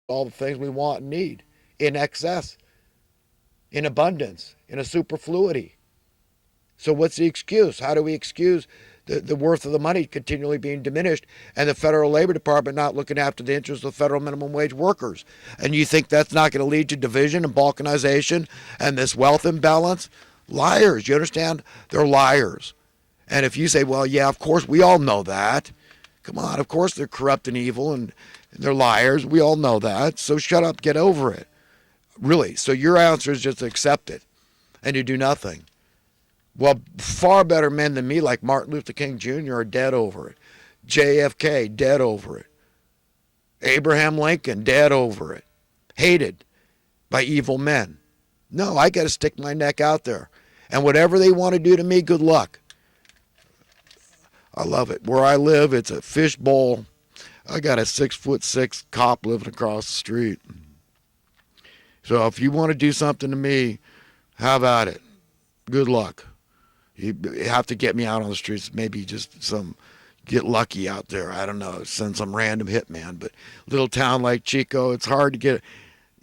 all the things we want and need in excess, in abundance, in a superfluity. So what's the excuse? How do we excuse the worth of the money continually being diminished and the federal labor department not looking after the interests of federal minimum wage workers? And you think that's not going to lead to division and balkanization and this wealth imbalance? Liars. You understand? They're liars. And if you say, well, yeah, of course, we all know that. Come on, of course they're corrupt and evil and they're liars. We all know that. So shut up, get over it. Really. So your answer is just to accept it and you do nothing. Well, far better men than me, like Martin Luther King Jr., are dead over it. JFK, dead over it. Abraham Lincoln, dead over it. Hated by evil men. No, I got to stick my neck out there. And whatever they want to do to me, good luck. I love it. Where I live, it's a fishbowl. I got a 6'6" cop living across the street. So if you want to do something to me, how about it? Good luck. You have to get me out on the streets, maybe just get lucky out there. I don't know, send some random hitman. But little town like Chico, it's hard to get.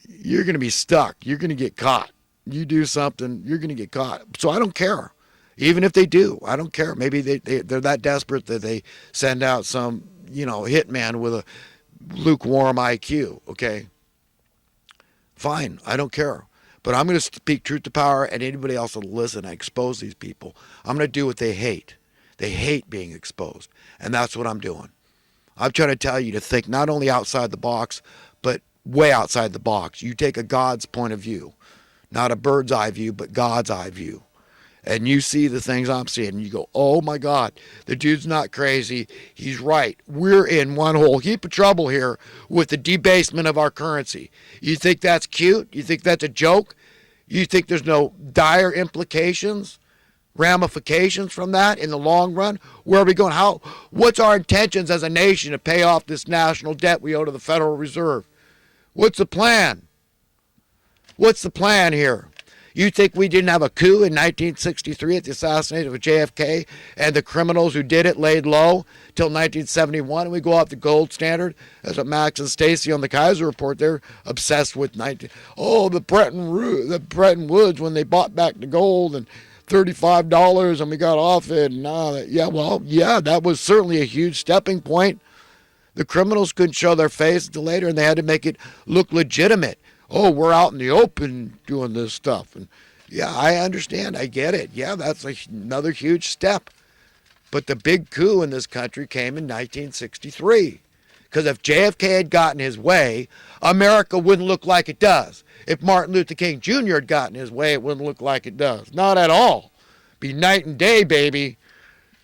You're going to be stuck. You're going to get caught. You do something, you're going to get caught. So I don't care. Even if they do, I don't care. Maybe they're that desperate that they send out some, hitman with a lukewarm IQ, okay? Fine, I don't care. But I'm going to speak truth to power, and anybody else will listen. I expose these people. I'm going to do what they hate. They hate being exposed, and that's what I'm doing. I'm trying to tell you to think not only outside the box, but way outside the box. You take a God's point of view, not a bird's eye view, but God's eye view. And you see the things I'm seeing, and you go, oh my God, the dude's not crazy. He's right. We're in one whole heap of trouble here with the debasement of our currency. You think that's cute? You think that's a joke? You think there's no dire implications, ramifications from that in the long run? Where are we going? What's our intentions as a nation to pay off this national debt we owe to the Federal Reserve? What's the plan? What's the plan here? You think we didn't have a coup in 1963 at the assassination of JFK and the criminals who did it laid low till 1971 and we go off the gold standard? That's what Max and Stacy on the Kaiser Report, they're obsessed with the Bretton Woods when they bought back the gold and $35 and we got off it and that was certainly a huge stepping point. The criminals couldn't show their face until later and they had to make it look legitimate. Oh, we're out in the open doing this stuff. And yeah, I understand. I get it. Yeah, that's another huge step. But the big coup in this country came in 1963. Because if JFK had gotten his way, America wouldn't look like it does. If Martin Luther King Jr. had gotten his way, it wouldn't look like it does. Not at all. Be night and day, baby.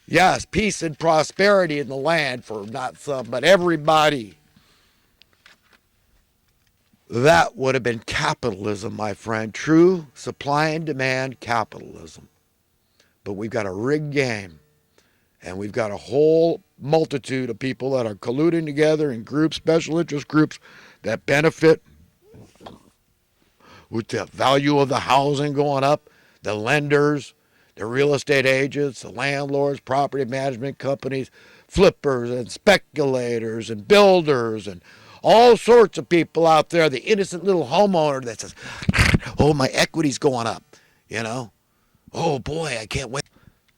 Yes, peace and prosperity in the land for not some, but everybody. That would have been capitalism, my friend. True supply and demand capitalism. But we've got a rigged game. And we've got a whole multitude of people that are colluding together in groups, special interest groups, that benefit with the value of the housing going up, the lenders, the real estate agents, the landlords, property management companies, flippers and speculators and builders and all sorts of people out there, the innocent little homeowner that says, oh, my equity's going up, Oh, boy, I can't wait.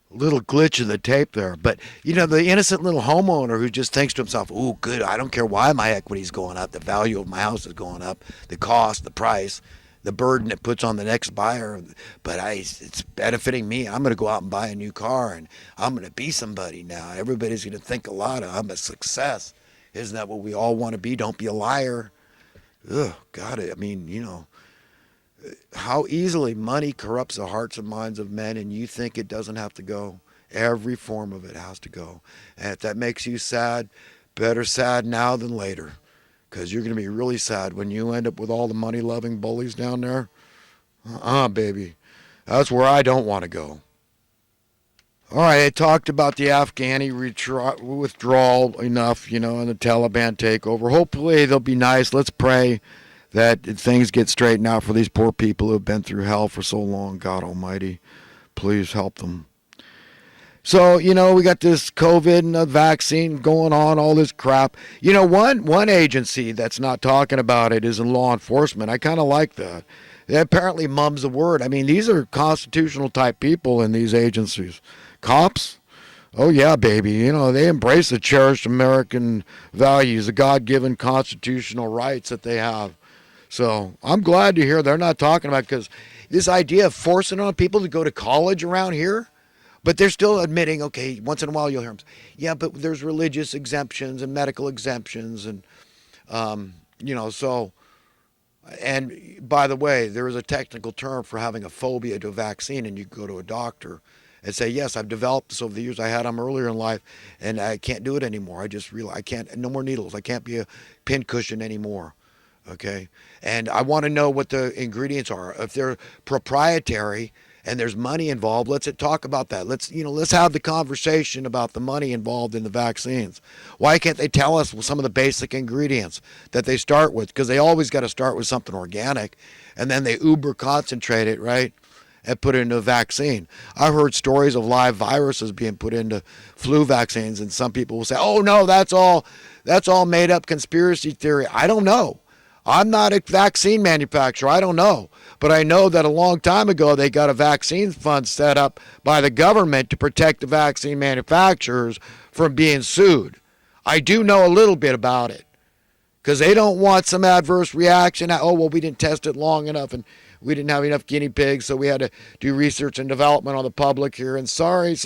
Little glitch in the tape there. But, the innocent little homeowner who just thinks to himself, oh, good, I don't care why my equity's going up. The value of my house is going up, the cost, the price, the burden it puts on the next buyer. But it's benefiting me. I'm going to go out and buy a new car, and I'm going to be somebody now. Everybody's going to think a lot of I'm a success. Isn't that what we all want to be? Don't be a liar. Ugh, God, how easily money corrupts the hearts and minds of men, and you think it doesn't have to go. Every form of it has to go. And if that makes you sad, better sad now than later, because you're going to be really sad when you end up with all the money-loving bullies down there. Baby. That's where I don't want to go. All right, I talked about the Afghani withdrawal enough, and the Taliban takeover. Hopefully they'll be nice. Let's pray that things get straightened out for these poor people who have been through hell for so long. God Almighty, please help them. So, we got this COVID and the vaccine going on, all this crap. One agency that's not talking about it is in law enforcement. I kind of like that. They apparently mum's the word. I mean, these are constitutional type people in these agencies. Cops, oh yeah, baby. They embrace the cherished American values, the God-given constitutional rights that they have. So I'm glad to hear they're not talking about, because this idea of forcing on people to go to college around here, but they're still admitting, okay, once in a while you'll hear them, yeah, but there's religious exemptions and medical exemptions, and so. And by the way, there is a technical term for having a phobia to a vaccine, and you go to a doctor and say, yes, I've developed this over the years. I had them earlier in life, and I can't do it anymore. I just realize I can't. No more needles. I can't be a pincushion anymore. Okay, and I want to know what the ingredients are. If they're proprietary and there's money involved, let's talk about that. Let's have the conversation about the money involved in the vaccines. Why can't they tell us some of the basic ingredients that they start with? Because they always got to start with something organic, and then they uber concentrate it, right, and put it into a vaccine. I've heard stories of live viruses being put into flu vaccines, and some people will say, "Oh no, that's all made up conspiracy theory." I don't know. I'm not a vaccine manufacturer. I don't know. But I know that a long time ago they got a vaccine fund set up by the government to protect the vaccine manufacturers from being sued. I do know a little bit about it, because they don't want some adverse reaction. Oh, well, we didn't test it long enough, and we didn't have enough guinea pigs, so we had to do research and development on the public here. And sorry,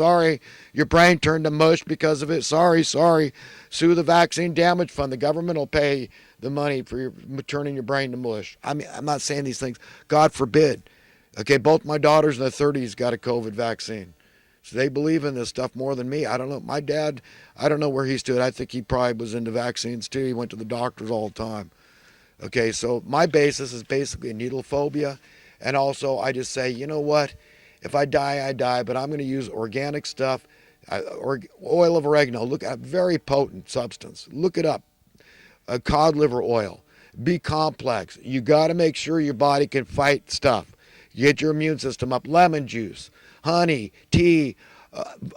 your brain turned to mush because of it. Sorry. Sue the Vaccine Damage Fund. The government will pay the money for turning your brain to mush. I mean, I'm not saying these things. God forbid. Okay, both my daughters in their 30s got a COVID vaccine. So they believe in this stuff more than me. I don't know. My dad, I don't know where he stood. I think he probably was into vaccines too. He went to the doctors all the time. Okay, so my basis is basically a needle phobia. And also, I just say, you know what? If I die, I die, but I'm going to use organic stuff. Oil of oregano, look at a very potent substance. Look it up. Cod liver oil. B complex. You got to make sure your body can fight stuff. Get your immune system up. Lemon juice, honey, tea,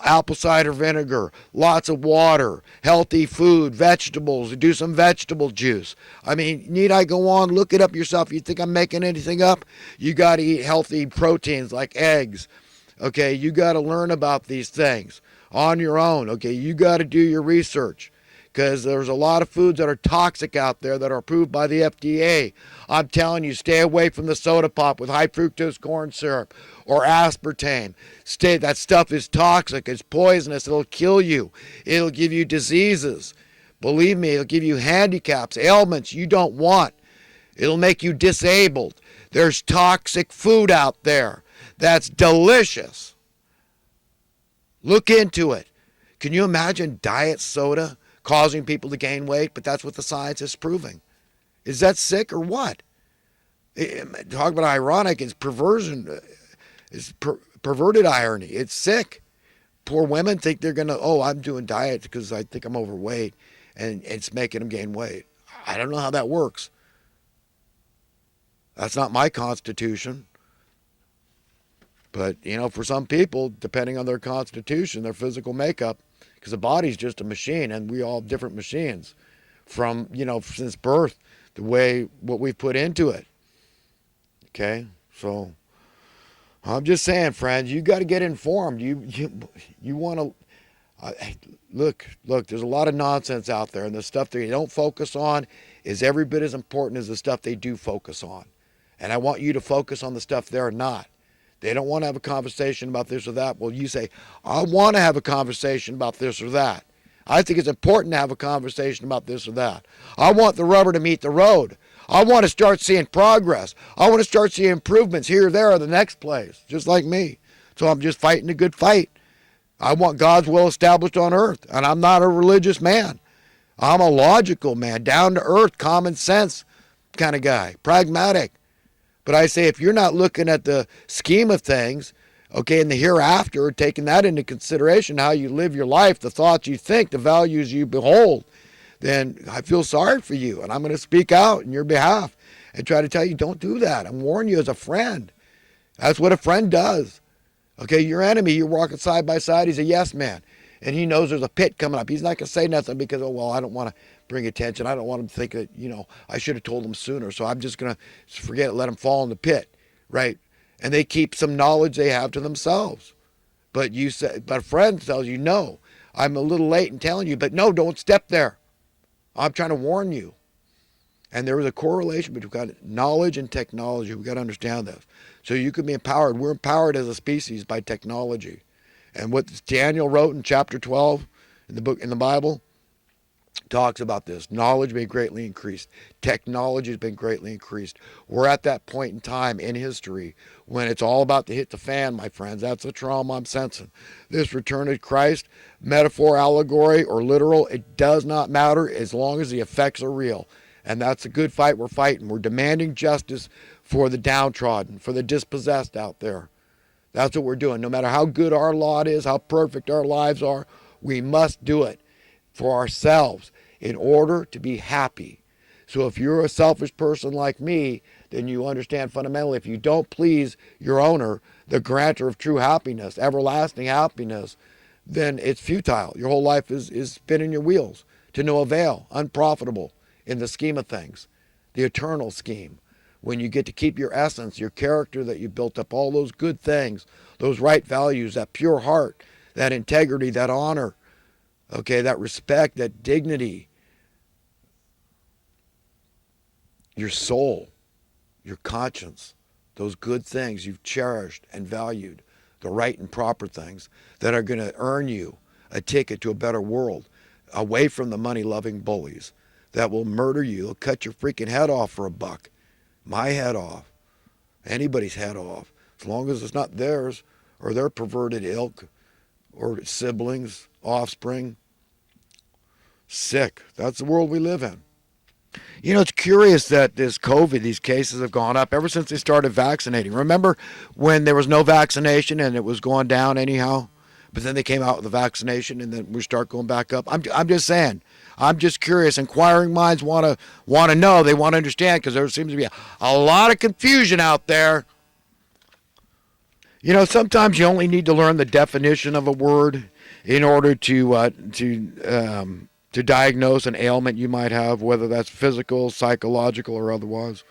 apple cider vinegar, lots of water, healthy food, vegetables. Do some vegetable juice. I mean, need I go on? Look it up yourself. You think I'm making anything up? You got to eat healthy proteins like eggs. Okay, you got to learn about these things on your own. Okay, you got to do your research, because there's a lot of foods that are toxic out there that are approved by the FDA. I'm telling you, stay away from the soda pop with high fructose corn syrup or aspartame. That stuff is toxic. It's poisonous. It'll kill you. It'll give you diseases. Believe me, it'll give you handicaps, ailments you don't want. It'll make you disabled. There's toxic food out there that's delicious. Look into it. Can you imagine diet soda causing people to gain weight? But that's what the science is proving. Is that sick or what? Talk about ironic. It's perversion. It's perverted irony. It's sick. Poor women think they're going to, I'm doing diet because I think I'm overweight, and it's making them gain weight. I don't know how that works. That's not my constitution. But, for some people, depending on their constitution, their physical makeup, because the body's just a machine, and we all have different machines from, since birth, what we've put into it. Okay? So, I'm just saying, friends, you got to get informed. You want to, look, there's a lot of nonsense out there, and the stuff that you don't focus on is every bit as important as the stuff they do focus on. And I want you to focus on the stuff they're not. They don't want to have a conversation about this or that. Well, you say, I want to have a conversation about this or that. I think it's important to have a conversation about this or that. I want the rubber to meet the road. I want to start seeing progress. I want to start seeing improvements here, there, or the next place, just like me. So I'm just fighting a good fight. I want God's will established on earth, and I'm not a religious man. I'm a logical man, down to earth, common sense kind of guy, pragmatic. But I say, if you're not looking at the scheme of things, okay, in the hereafter, taking that into consideration, how you live your life, the thoughts you think, the values you behold, then I feel sorry for you. And I'm going to speak out in your behalf and try to tell you, don't do that. I'm warning you as a friend. That's what a friend does. Okay, your enemy, you're walking side by side, he's a yes man. And he knows there's a pit coming up. He's not going to say nothing because, oh, well, I don't want to bring attention. I don't want him to think that, I should have told him sooner. So I'm just going to forget it, let him fall in the pit, right? And they keep some knowledge they have to themselves. But a friend tells you, no, I'm a little late in telling you, but no, don't step there. I'm trying to warn you. And there is a correlation between knowledge and technology. We've got to understand this. So you can be empowered. We're empowered as a species by technology. And what Daniel wrote in chapter 12 in the Bible talks about this. Knowledge being greatly increased. Technology has been greatly increased. We're at that point in time in history when it's all about to hit the fan, my friends. That's the trauma I'm sensing. This return of Christ, metaphor, allegory, or literal, it does not matter as long as the effects are real. And that's a good fight we're fighting. We're demanding justice for the downtrodden, for the dispossessed out there. That's what we're doing. No matter how good our lot is, how perfect our lives are, we must do it for ourselves in order to be happy. So if you're a selfish person like me, then you understand fundamentally if you don't please your owner, the grantor of true happiness, everlasting happiness, then it's futile. Your whole life is spinning your wheels to no avail, unprofitable in the scheme of things, the eternal scheme. When you get to keep your essence, your character that you built up, all those good things, those right values, that pure heart, that integrity, that honor, okay, that respect, that dignity, your soul, your conscience, those good things you've cherished and valued, the right and proper things that are going to earn you a ticket to a better world, away from the money-loving bullies that will murder you. They'll cut your freaking head off for a buck. My head off, anybody's head off, as long as it's not theirs or their perverted ilk or siblings, offspring. Sick. That's the world we live in. It's curious that this COVID, these cases have gone up ever since they started vaccinating. Remember when there was no vaccination and it was going down anyhow? But then they came out with the vaccination and then we start going back up. I'm just saying. I'm just curious. Inquiring minds want to know. They want to understand because there seems to be a lot of confusion out there. Sometimes you only need to learn the definition of a word in order to diagnose an ailment you might have, whether that's physical, psychological, or otherwise.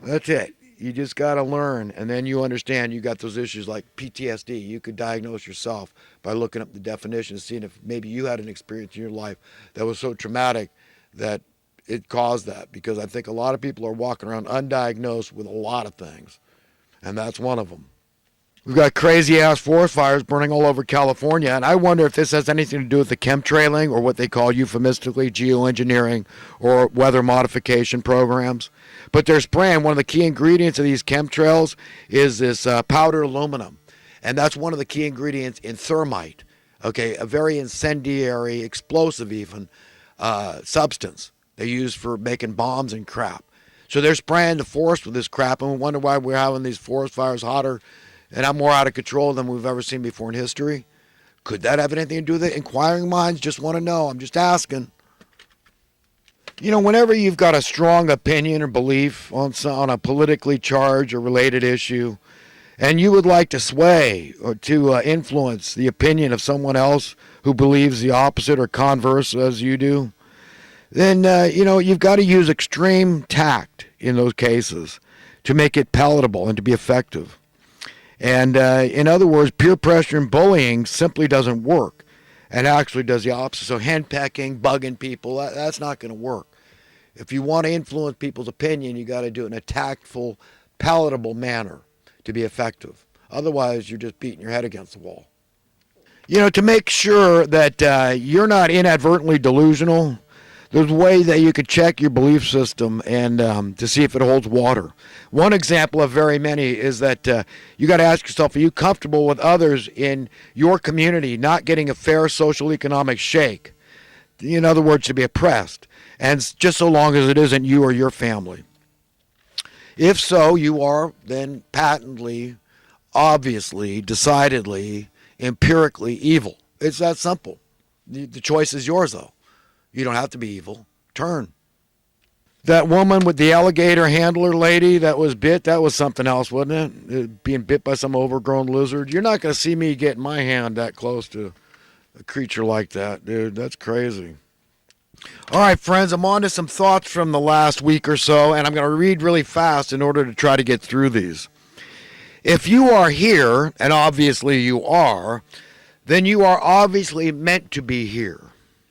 That's it. You just got to learn, and then you understand you got those issues like PTSD. You could diagnose yourself by looking up the definition, seeing if maybe you had an experience in your life that was so traumatic that it caused that. Because I think a lot of people are walking around undiagnosed with a lot of things, and that's one of them. We've got crazy-ass forest fires burning all over California, and I wonder if this has anything to do with the chemtrailing or what they call euphemistically geoengineering or weather modification programs. But they're spraying. One of the key ingredients of these chemtrails is this powdered aluminum, and that's one of the key ingredients in thermite, okay, a very incendiary, explosive even, substance they use for making bombs and crap. So they're spraying the forest with this crap, and we wonder why we're having these forest fires hotter and I'm more out of control than we've ever seen before in history. Could that have anything to do with it? Inquiring minds just want to know. I'm just asking. Whenever you've got a strong opinion or belief on a politically charged or related issue, and you would like to sway or to influence the opinion of someone else who believes the opposite or converse as you do, then, you've got to use extreme tact in those cases to make it palatable and to be effective. And in other words, peer pressure and bullying simply doesn't work and actually does the opposite. So henpecking, bugging people, that's not going to work. If you want to influence people's opinion, you got to do it in a tactful, palatable manner to be effective. Otherwise, you're just beating your head against the wall. To make sure that you're not inadvertently delusional, there's a way that you could check your belief system and to see if it holds water. One example of very many is that you got to ask yourself, are you comfortable with others in your community not getting a fair social economic shake? In other words, to be oppressed, and just so long as it isn't you or your family. If so, you are then patently, obviously, decidedly, empirically evil. It's that simple. The choice is yours, though. You don't have to be evil. Turn. That woman with the alligator handler lady that was bit, that was something else, wasn't it? Being bit by some overgrown lizard. You're not going to see me getting my hand that close to a creature like that, dude. That's crazy. All right, friends, I'm on to some thoughts from the last week or so, and I'm going to read really fast in order to try to get through these. If you are here, and obviously you are, then you are obviously meant to be here.